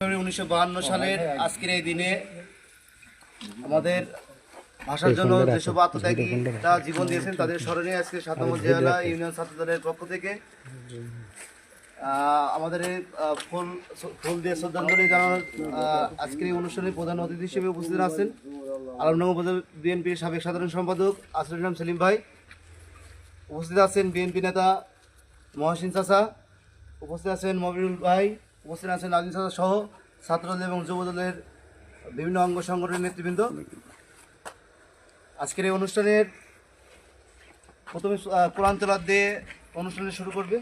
1952 সালের আজকের এই দিনে আমাদের ভাষার জন্য যেসব আত্মত্যাগীরা জীবন দিয়েছেন তাদের স্মরণে আজকে ৭ নম্বর জেলা ইউনিয়ন ছাত্র দলের পক্ষ থেকে আমাদের ফুল দিয়ে শ্রদ্ধাঞ্জলি জানানোর আজকের এই অনুষ্ঠানে প্রধান অতিথি হিসেবে উপস্থিত আছেন আলমডাঙ্গা উপজেলা বিএনপির সাবেক সাধারণ সম্পাদক আসরুল ইসলাম সেলিম ভাই, উপস্থিত আছেন বিএনপি নেতা মহসিন চাচা, উপস্থিত আছেন মবিনুল ভাই, উপস্থিত আছেন নাজিম চাচা সহ ছাত্রদল এবং যুবদলের বিভিন্ন অঙ্গ সংগঠনের নেতৃবৃন্দ। আজকের এই অনুষ্ঠানের প্রথমে কোরআন তেলাওয়াত দিয়ে অনুষ্ঠানে শুরু করবে।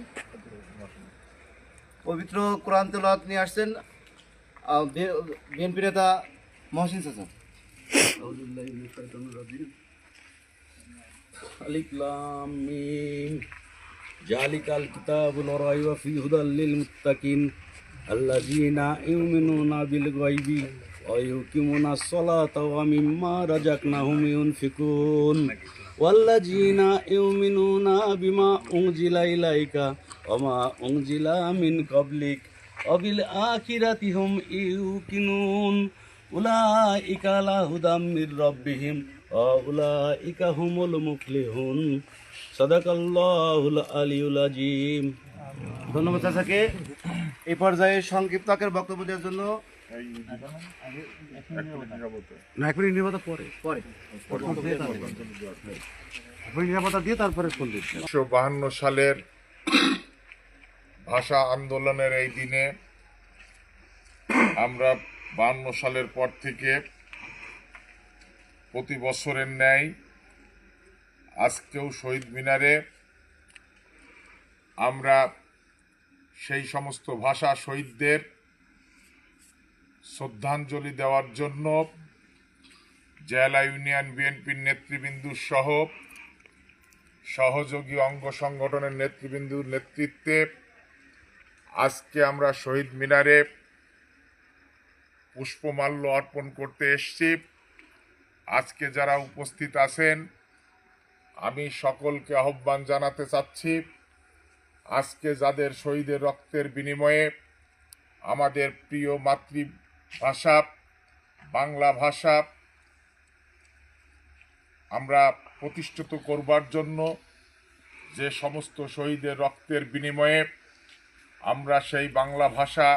পবিত্র কোরআন তেলাওয়াত নিয়ে আসছেন বিএনপি নেতা মহসিন চাচা। আলিফ লাম মিম জালিকাল কিতাবুল লা রাইবা ফীহি হুদাল লিল মুত্তাকিন আল্লাযীনা ইউমিনুনা বিল গায়বি ওয়া ইউকিমুনাস সালাতা ওয়া মিম্মা রাযাকনাহুম ইউনফিকুন ওয়াল্লাযীনা ইউমিনুনা বিমা উনজিলা ইলাইকা ওয়া মা উনজিলা মিন ক্বাবলিক ওয়া বিল আখিরাতি হুম ইউকিনুন উলাইকা আলা হুদাম মির রাব্বিহিম উলাইকা হুমুল মুফলিহুন। সাদাকাল্লাহুল আলিয়্যুল আযীম। ধন্যবাদ চাচাকে। এই পর্যায়ে সংক্ষিপ্ত আকারে বক্তব্য দেওয়ার জন্য তারপরে 1952 সালের ভাষা আন্দোলনের এই দিনে আমরা 52 সালের পর থেকে প্রতি বছরের ন্যায় আজকেও শহীদ মিনারে আমরা সেই সমস্ত ভাষা শহীদদের শ্রদ্ধাঞ্জলি দেওয়ার জন্য জেলা ইউনিয়ন বিএনপির নেতৃবৃন্দ সহ সহযোগী অঙ্গ সংগঠনের নেতৃবৃন্দুর নেতৃত্বে আজকে আমরা শহীদ মিনারে পুষ্পমাল্য অর্পণ করতে এসেছি। আজকে যারা উপস্থিত আছেন আমি সকলকে আহ্বান জানাতে চাচ্ছি, আজকে যাদের শহীদের রক্তের বিনিময়ে আমাদের প্রিয় মাতৃভাষা বাংলা ভাষা আমরা প্রতিষ্ঠিত করবার জন্য যে সমস্ত শহীদের রক্তের বিনিময়ে আমরা সেই বাংলা ভাষা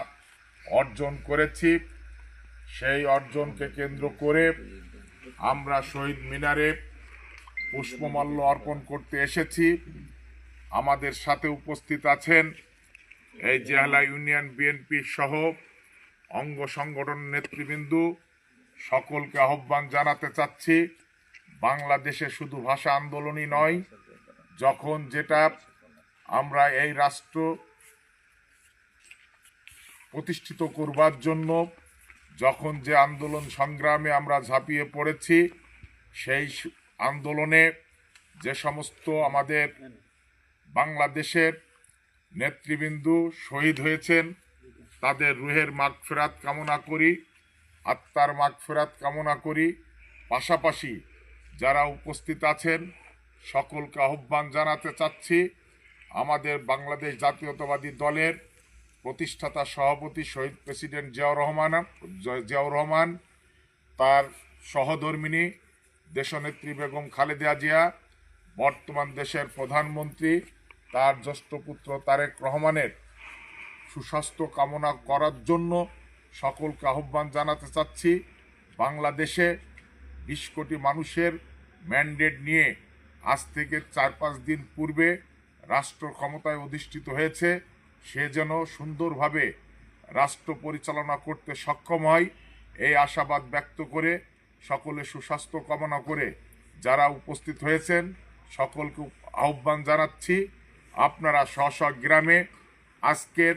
অর্জন করেছি, সেই অর্জনকে কেন্দ্র করে আমরা শহীদ মিনারে পুষ্পমাল্য অর্পণ করতে এসেছি। আমাদের সাথে উপস্থিত আছেন এই জেলা ইউনিয়ন বিএনপি সহ অঙ্গ সংগঠন নেতৃবৃন্দ। সকলকে আহ্বান জানাতে চাচ্ছি, বাংলাদেশে শুধু ভাষা আন্দোলনই নয়, যখন যেটা আমরা এই রাষ্ট্র প্রতিষ্ঠিত করবার জন্য যখন যে আন্দোলন সংগ্রামে আমরা ঝাঁপিয়ে পড়েছি, সেই আন্দোলনে যে সমস্ত আমাদের বাংলাদেশের নেতৃবৃন্দ শহীদ হয়েছেন তাদের রুহের মাগফিরাত কামনা করি, আত্মার মাগফিরাত কামনা করি। পাশাপাশি যারা উপস্থিত আছেন সকলকে আহ্বান জানাতে চাচ্ছি, আমাদের বাংলাদেশ জাতীয়তাবাদী দলের প্রতিষ্ঠাতা সভাপতি শহীদ প্রেসিডেন্ট জিয়াউর রহমান, তার সহধর্মিণী দেশনেত্রী বেগম খালেদা জিয়া, বর্তমান দেশের প্রধানমন্ত্রী তার জ্যেষ্ঠ পুত্র তারেক রহমানের সুস্বাস্থ্য কামনা করার জন্য সকলকে আহ্বান জানাতে চাচ্ছি। বাংলাদেশে 20 কোটি মানুষের ম্যান্ডেট নিয়ে আজ থেকে 4-5 দিন পূর্বে রাষ্ট্র ক্ষমতায় অধিষ্ঠিত হয়েছে, সে যেন সুন্দরভাবে রাষ্ট্র পরিচালনা করতে সক্ষম হয় এই আশাবাদ ব্যক্ত করে সকলে সুস্বাস্থ্য কামনা করে যারা উপস্থিত হয়েছেন সকলকে আহ্বান জানাচ্ছি, আপনারা স্ব স্ব গ্রামে আজকের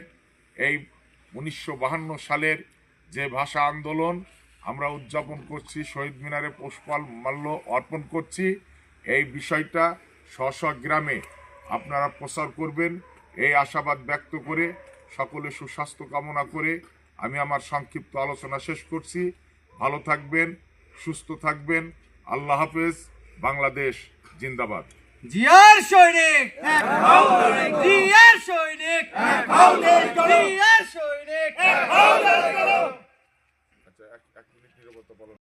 এই 1952 সালের যে ভাষা আন্দোলন আমরা উদযাপন করছি, শহীদ মিনারে পুষ্পমাল্য অর্পণ করছি, এই বিষয়টা স্ব স্ব গ্রামে আপনারা প্রচার করবেন এই আশাবাদ ব্যক্ত করে সকলে সুস্বাস্থ্য কামনা করে আমি আমার সংক্ষিপ্ত আলোচনা শেষ করছি। ভালো থাকবেন, সুস্থ থাকবেন। আল্লাহ হাফেজ। বাংলাদেশ জিন্দাবাদ। জিয়ার সৈনিক, জিয়ার সৈনিক, জিয়ার সৈনিক। 1 মিনিট নীরবতা পালন